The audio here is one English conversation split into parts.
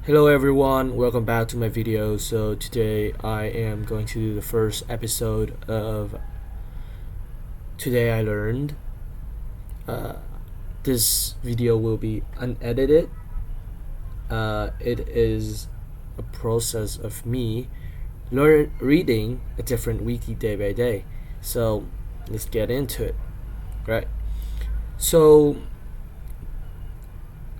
Hello everyone, welcome back to my video. So today I am going to do the first episode of Today I Learned. This video will be unedited. It is a process of me reading a different wiki day by day. So let's get into it, right? So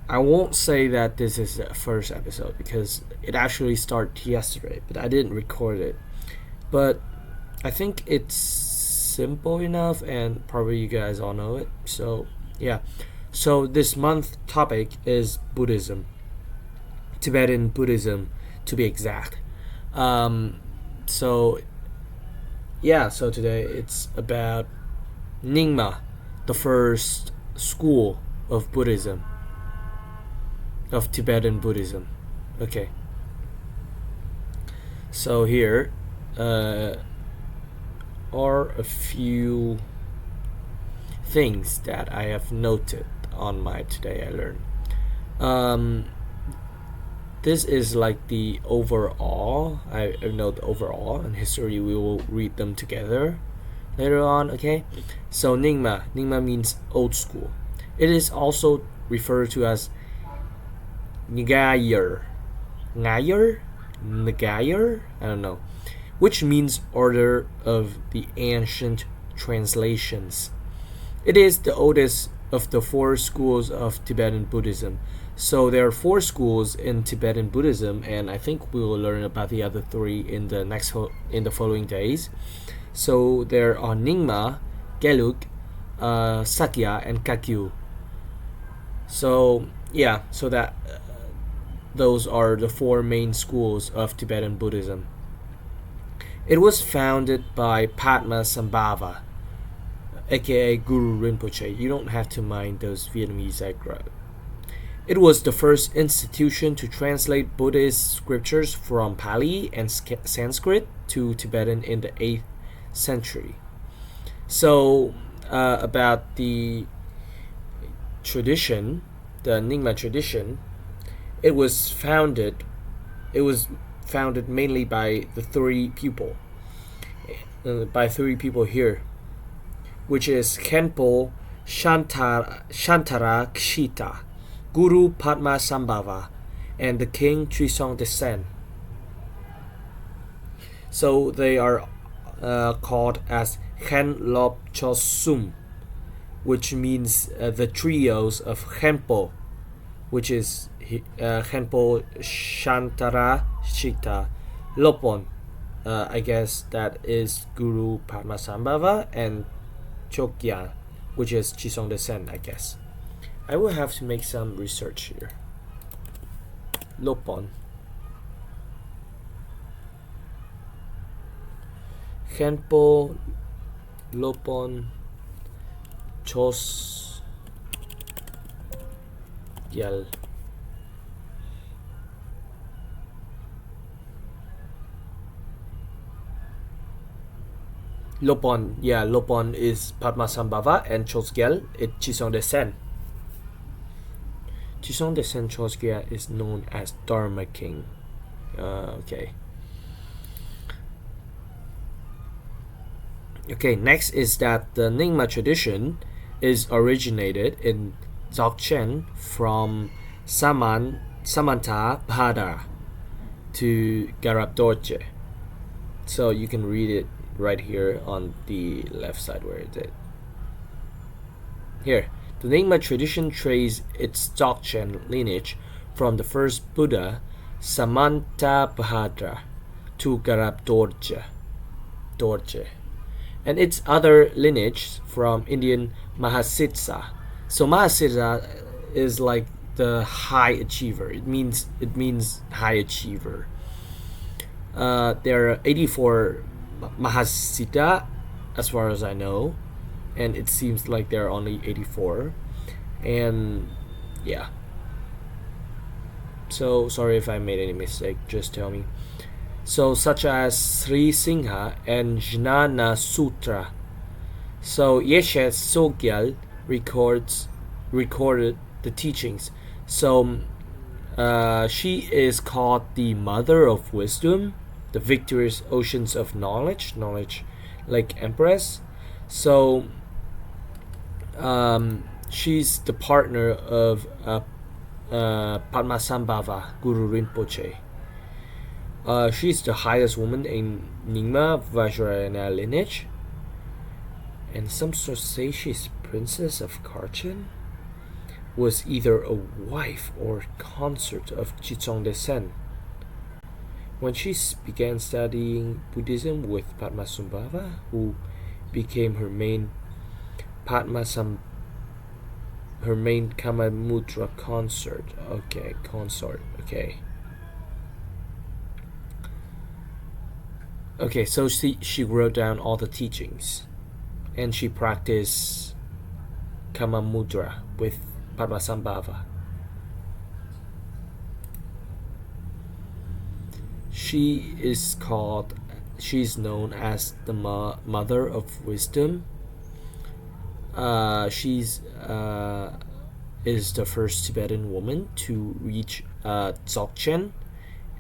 I won't say that this is the first episode because it actually started yesterday, but I didn't record it. But I think it's simple enough and probably you guys all know it. So yeah. So this month topic is Buddhism. Tibetan Buddhism to be exact. So today it's about Nyingma, the first school of Buddhism. Of Tibetan Buddhism. Okay. So here are a few things that I have noted on my Today I Learned. This is like the overall. I note the overall and history. We will read them together later on. Okay. So Nyingma means old school. It is also referred to as Ngayer, I don't know, which means order of the ancient translations. It is the oldest of the four schools of Tibetan Buddhism. So there are four schools in Tibetan Buddhism, and I think we will learn about the other three in the following days. So there are Nyingma, Gelug, Sakya, and Kakyu. So those are the four main schools of Tibetan Buddhism. It was founded by Padmasambhava, aka Guru Rinpoche. You don't have to mind those Vietnamese I wrote. It was the first institution to translate Buddhist scriptures from Pali and Sanskrit to Tibetan in the 8th century. So, about the tradition, the Nyingma tradition, it was founded mainly by three people here, which is Khenpo Shantara Kshita, Guru Padmasambhava, and the King Trisong Desen. So they are called as Khen Lop Chosum, which means the trios of Khenpo, which is Khenpo Shantara Kshita Lopon. I guess that is Guru Padmasambhava, and Chokya, which is Chisong Desen, I guess. I will have to make some research here. Lopon. Khenpo Lopon Chos Yal. Lopon is Padmasambhava, and Chosgyal is Chisong Desen. Chisong Desen Chosgyal is known as Dharma King. Okay, next is that the Nyingma tradition is originated in Dzogchen from Samanta Bhadra to Garab Dorje. So you can read it right here on the left side where it is. Here, the Nyingma tradition traces its Dzogchen lineage from the first Buddha, Samantabhadra, to Garab Dorje, and its other lineage from Indian Mahasiddha. So Mahasiddha is like the high achiever. It means high achiever. There are 84 Mahasiddha, as far as I know, and it seems like there are only 84. And yeah, so sorry if I made any mistake, just tell me. So such as Sri Singha and Jnana Sutra. So Yeshe Sogyal recorded the teachings. So She is called the mother of wisdom, the victorious oceans of knowledge like empress. So she's the partner of Padmasambhava Guru Rinpoche. She's the highest woman in Nyingma Vajrayana lineage, and some sources say she's princess of Karchen, was either a wife or consort of Chizong Sen. When she began studying Buddhism with Padmasambhava, who became her main Kamamutra consort. Okay, so she wrote down all the teachings, and she practiced Kamamudra with Padmasambhava. She's known as the mother of wisdom. She's is the first Tibetan woman to reach Dzogchen,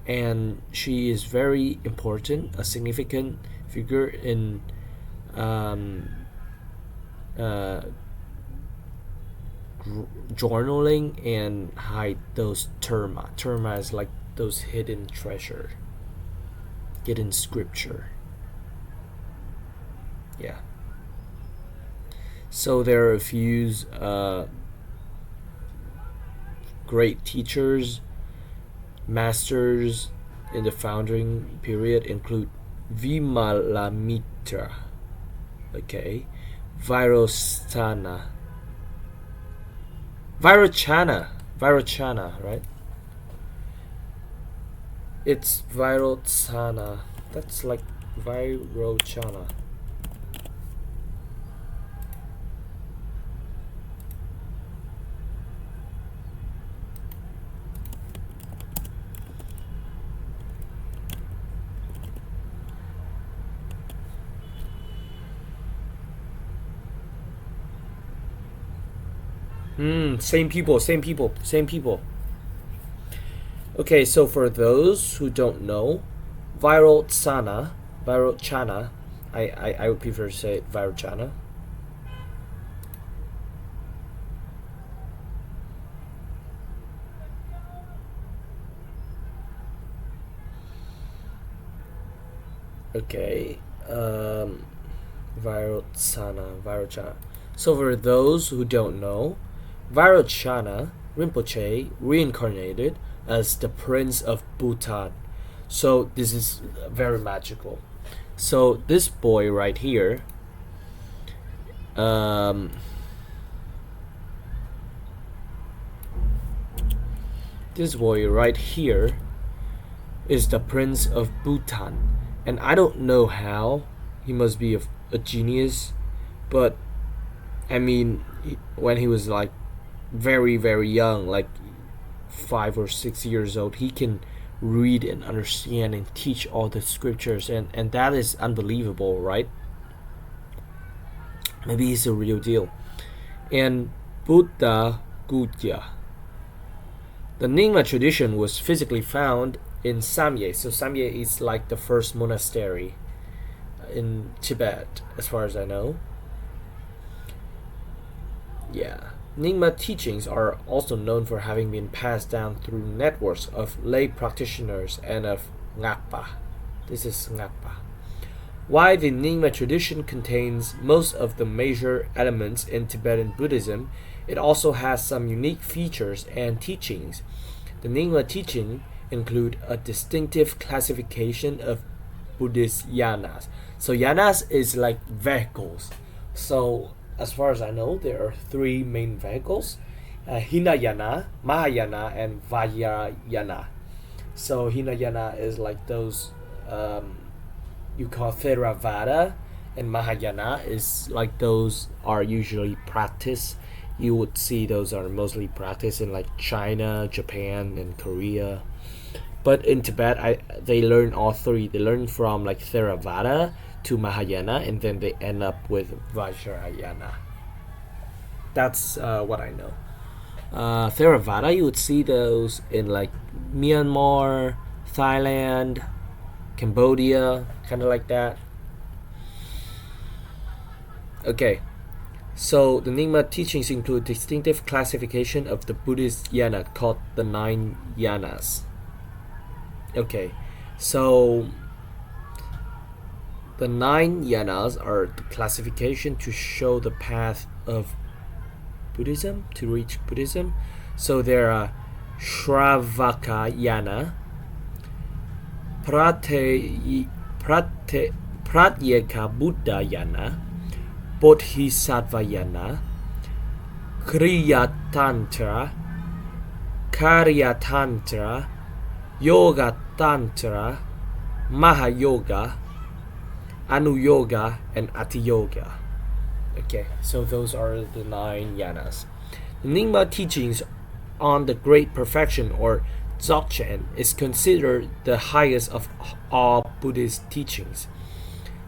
and she is very important, a significant figure in journaling and hide those terma. Terma is like those hidden treasure, hidden scripture. Yeah. So there are a few great teachers, masters in the founding period include Vimalamitra, okay, Vairocana, right? It's Vairocana. That's like Vairocana. Same people. Okay, so for those who don't know, Vairocana, I would prefer to say Vairocana. Okay, Vairocana. So for those who don't know, Vairocana Rinpoche reincarnated as the Prince of Bhutan. So this is very magical. So this boy right here, is the Prince of Bhutan, and I don't know how. He must be a genius, but I mean, when he was like very very young, like 5 or 6 years old, he can read and understand and teach all the scriptures, and that is unbelievable, right? Maybe he's a real deal. And Buddha Gudya, the Nyingma tradition was physically found in Samye. So Samye is like the first monastery in Tibet, as far as I know. Yeah. Nyingma teachings are also known for having been passed down through networks of lay practitioners and of Ngakpa. This is Ngakpa. While the Nyingma tradition contains most of the major elements in Tibetan Buddhism, it also has some unique features and teachings. The Nyingma teaching include a distinctive classification of Buddhist yanas. So yanas is like vehicles. So as far as I know, there are 3 main vehicles: Hinayana, Mahayana, and Vajrayana. So Hinayana is like those you call Theravada, and Mahayana is like those are usually practiced. You would see those are mostly practiced in like China, Japan, and Korea. But in Tibet, they learn all 3. They learn from like Theravada to Mahayana, and then they end up with Vajrayana. That's what I know. Theravada, you would see those in like Myanmar, Thailand, Cambodia, kind of like that. Okay, so the Nyingma teachings include distinctive classification of the Buddhist yana called the 9 yanas. Okay, so the 9 yanas are the classification to show the path of Buddhism, to reach Buddhism. So there are Shravaka yana, Pratyeka Buddha yana, Bodhisattva yana, Kriya Tantra, Karya Tantra, Yoga Tantra, Mahayoga, Anuyoga, and Atiyoga. Okay, so those are the 9 yanas. The Nyingma teachings on the Great Perfection, or Dzogchen, is considered the highest of all Buddhist teachings.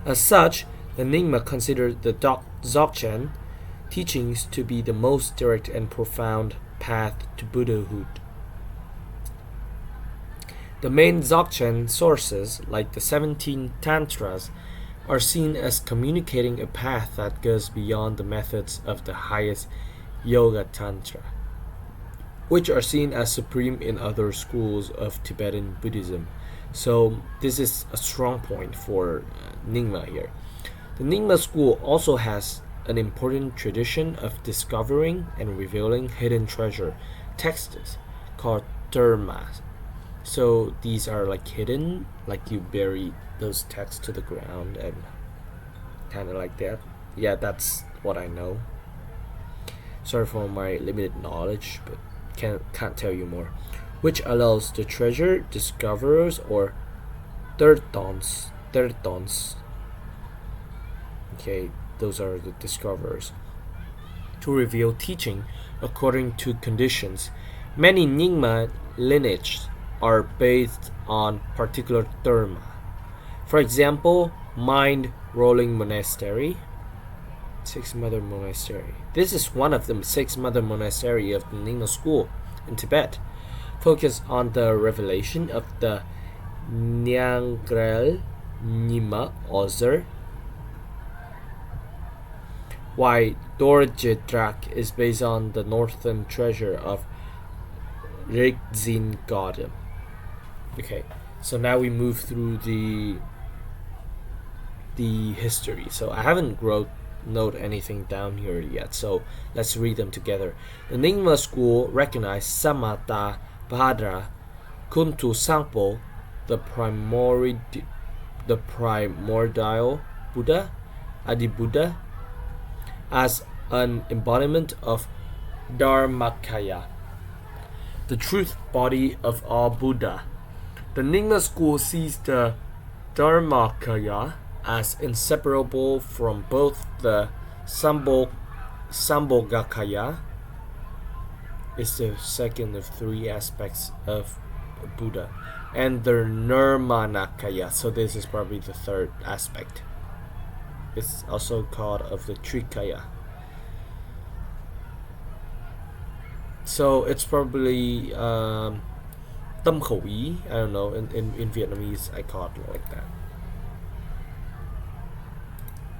As such, the Nyingma considered the Dzogchen teachings to be the most direct and profound path to Buddhahood. The main Dzogchen sources, like the 17 Tantras, are seen as communicating a path that goes beyond the methods of the highest Yoga Tantra, which are seen as supreme in other schools of Tibetan Buddhism. So this is a strong point for Nyingma here. The Nyingma school also has an important tradition of discovering and revealing hidden treasure texts called dharmas. So these are like hidden, like you bury those texts to the ground and kind of like that. Yeah, that's what I know. Sorry for my limited knowledge, but can't tell you more. Which allows the treasure discoverers, or tertons, okay, those are the discoverers, to reveal teaching according to conditions. Many Nyingma lineages are based on particular dharma. For example, Mind Rolling Monastery, Six Mother Monastery. This is one of the Six Mother Monastery of the Nyingma school in Tibet, focus on the revelation of the Nyanggrel Nyingma Ozer, while Dorje Drak is based on the northern treasure of Rigzin Garden. Okay, so now we move through the history. So I haven't note anything down here yet, so let's read them together. The Nyingma school recognized Samatha Bhadra Kuntu Sangpo, the primordial Buddha, Adi Buddha, as an embodiment of Dharmakaya, the truth body of all Buddha. The Nyingma school sees the Dharmakaya as inseparable from both the Sambhogakaya, is the second of 3 aspects of Buddha, and the Nirmanakaya, so this is probably the 3rd aspect. It's also called of the Trikaya. So it's probably Tâm Khẩu Ý, I don't know, in Vietnamese I call it like that.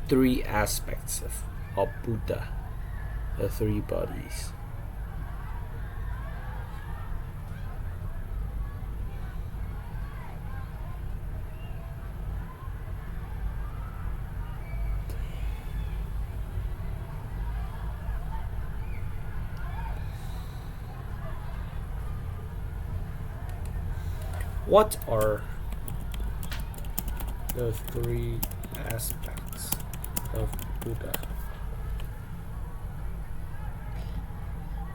3 aspects of Buddha, the 3 bodies. What are the 3 aspects of Buddha?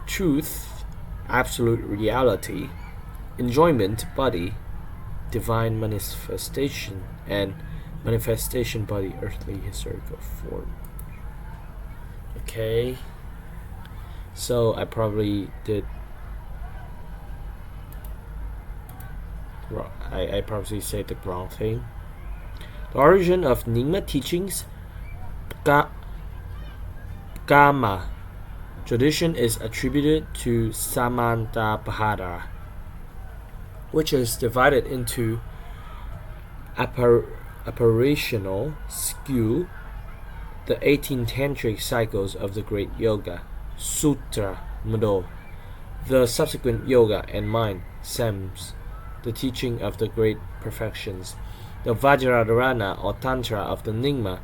Truth, absolute reality, enjoyment, body, divine manifestation, and manifestation body, earthly historical form. Okay, so I probably did I probably said the wrong thing. The origin of Nyingma teachings, Gama tradition is attributed to Samantabhadra, which is divided into apparitional skew, the 18 tantric cycles of the great yoga, Sutra Mado, the subsequent yoga and mind, Sams, the teaching of the great perfections. The Vajradharana or Tantra of the Nyingma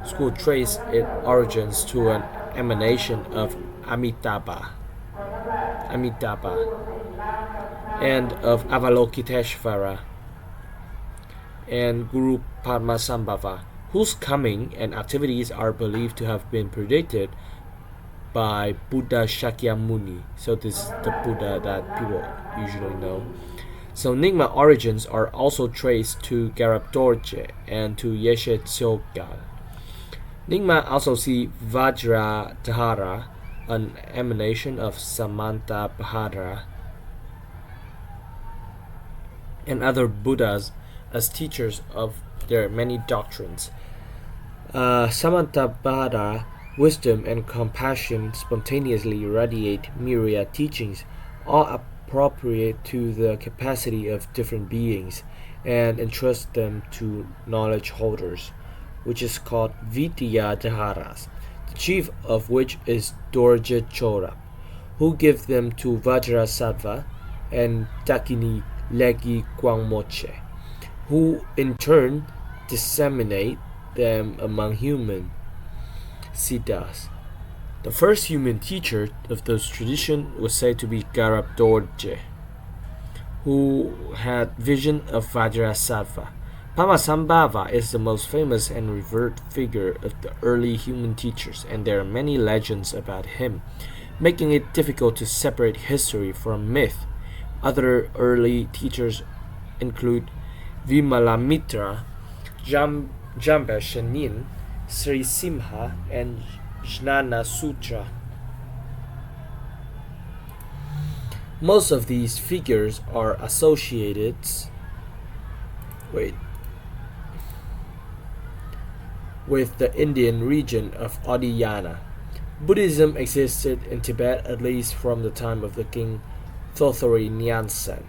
school trace its origins to an emanation of Amitabha and of Avalokiteshvara and Guru Padmasambhava, whose coming and activities are believed to have been predicted by Buddha Shakyamuni. So this is the Buddha that people usually know. So Nyingma origins are also traced to Garab Dorje and to Yeshe Tsogal. Nyingma also see Vajradhara, an emanation of Samantabhadra, and other Buddhas as teachers of their many doctrines. Samantabhadra, wisdom and compassion spontaneously radiate myriad teachings, all appropriate to the capacity of different beings, and entrust them to knowledge holders, which is called Vidyadharas, the chief of which is Dorje Chorab, who give them to Vajrasattva and Dakini Legi Kwangmoche, who in turn disseminate them among human siddhas. The first human teacher of this tradition was said to be Garab Dorje, who had vision of Vajrasattva. Padmasambhava is the most famous and revered figure of the early human teachers, and there are many legends about him, making it difficult to separate history from myth. Other early teachers include Vimalamitra, Jambashanin, Sri Simha, and Jnana Sutra. Most of these figures are associated with the Indian region of Adhyana. Buddhism existed in Tibet at least from the time of the king Thothori Nyansen,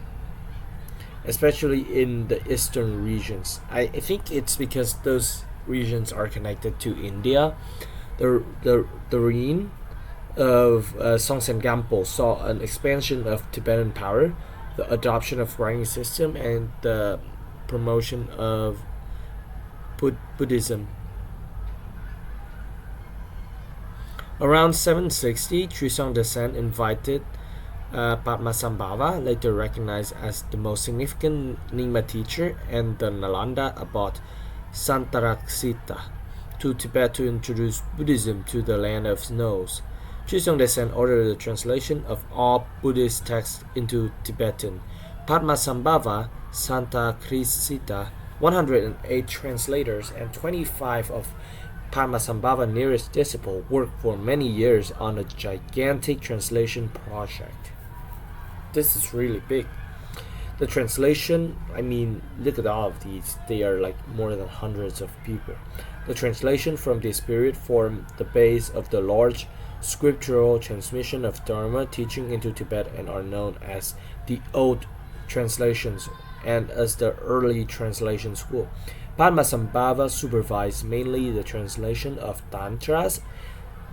especially in the eastern regions. I think it's because those regions are connected to India. The reign of Songtsen Gampo saw an expansion of Tibetan power, the adoption of writing system, and the promotion of Buddhism. Around 760, Trisong Descent invited Padmasambhava, later recognized as the most significant Nyingma teacher, and the Nalanda abbot Santaraksita to Tibet to introduce Buddhism to the land of snows. Trisong Descent ordered the translation of all Buddhist texts into Tibetan. Padmasambhava, Santaraksita, 108 translators, and 25 of Padmasambhava's nearest disciple worked for many years on a gigantic translation project. This is really big. The translation, look at all of these. They are like more than hundreds of people. The translation from this period formed the base of the large scriptural transmission of Dharma teaching into Tibet and are known as the Old Translations and as the Early Translation School. Padmasambhava supervised mainly the translation of Tantras.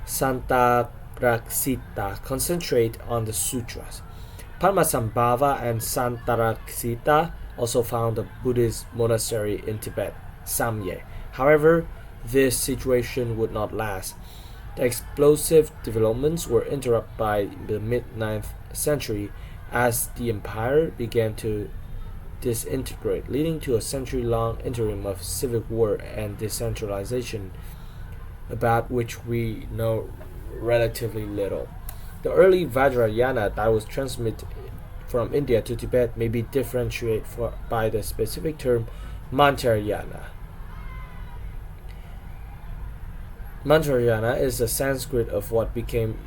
Santaraksita concentrate on the sutras. Padmasambhava and Santaraksita also found a Buddhist monastery in Tibet, Samye. However, this situation would not last. The explosive developments were interrupted by the mid-9th century as the empire began to disintegrate, leading to a century-long interim of civic war and decentralization, about which we know relatively little. The early Vajrayana that was transmitted from India to Tibet may be differentiated by the specific term Mantrayana. Mantrayana is the Sanskrit of what became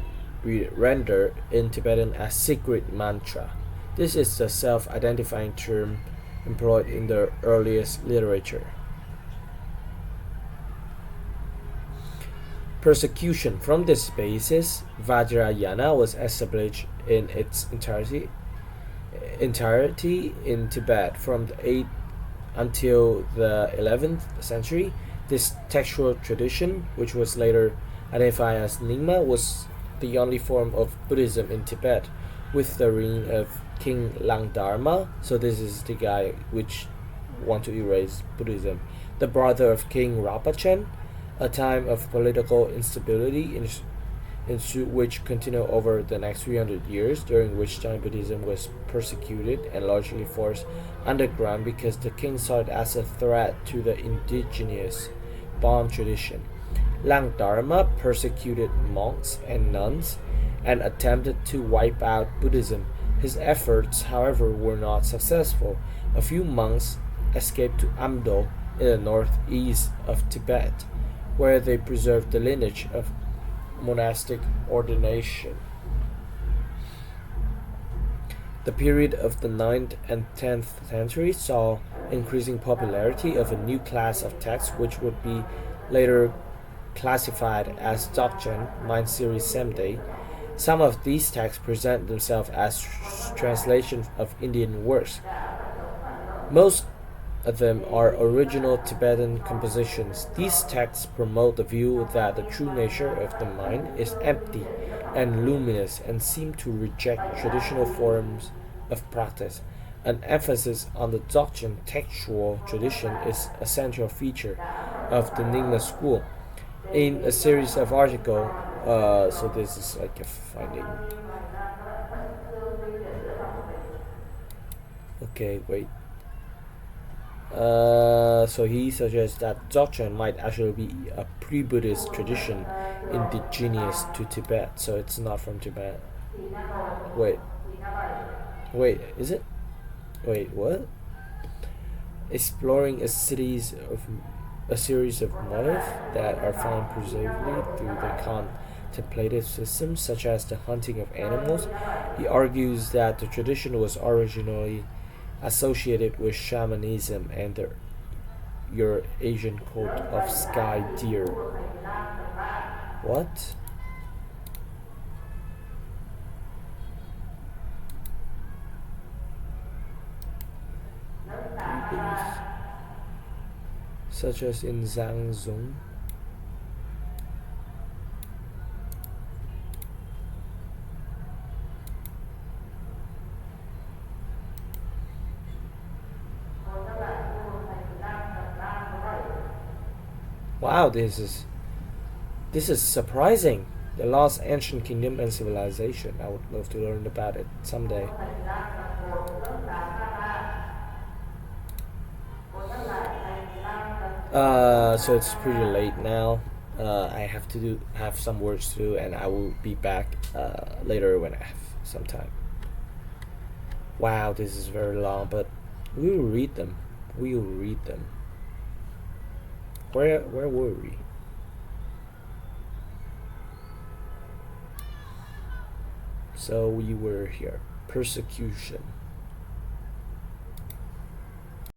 rendered in Tibetan as secret mantra. This is the self-identifying term employed in the earliest literature. persecution. From this basis, Vajrayana was established in its entirety in Tibet from the 8th until the 11th century. This textual tradition, which was later identified as Nyingma, was the only form of Buddhism in Tibet, with the reign of King Langdharma. So this is the guy which want to erase Buddhism, the brother of King Rapachen. A time of political instability ensued, which continued over the next 300 years, during which time Buddhism was persecuted and largely forced underground because the king saw it as a threat to the indigenous Bon tradition. Langdharma persecuted monks and nuns and attempted to wipe out Buddhism. His efforts, however, were not successful. A few monks escaped to Amdo in the northeast of Tibet, where they preserved the lineage of monastic ordination. The period of the 9th and 10th century saw increasing popularity of a new class of texts which would be later classified as Dzogchen, Mind Series Semde. Some of these texts present themselves as translations of Indian works. Most of them are original Tibetan compositions. These texts promote the view that the true nature of the mind is empty and luminous and seem to reject traditional forms of practice. An emphasis on the Dzogchen textual tradition is a central feature of the Nyingma school. In a series of articles, so this is like a finding. Okay, wait. So he suggests that Dzogchen might actually be a pre-Buddhist tradition indigenous to Tibet, so it's not from Tibet. Wait, is it? Wait, what? Exploring a series of motifs that are found preservedly through the contemplative system, such as the hunting of animals. He argues that the tradition was originally associated with shamanism and the Eurasian cult of sky deer. What? Such as in Zhangzong. Wow, this is surprising. The lost ancient kingdom and civilization. I would love to learn about it someday. So it's pretty late now. I have to have some works to do, and I will be back later when I have some time. Wow, this is very long, but we will read them. We will read them. Where were we? So we were here. Persecution.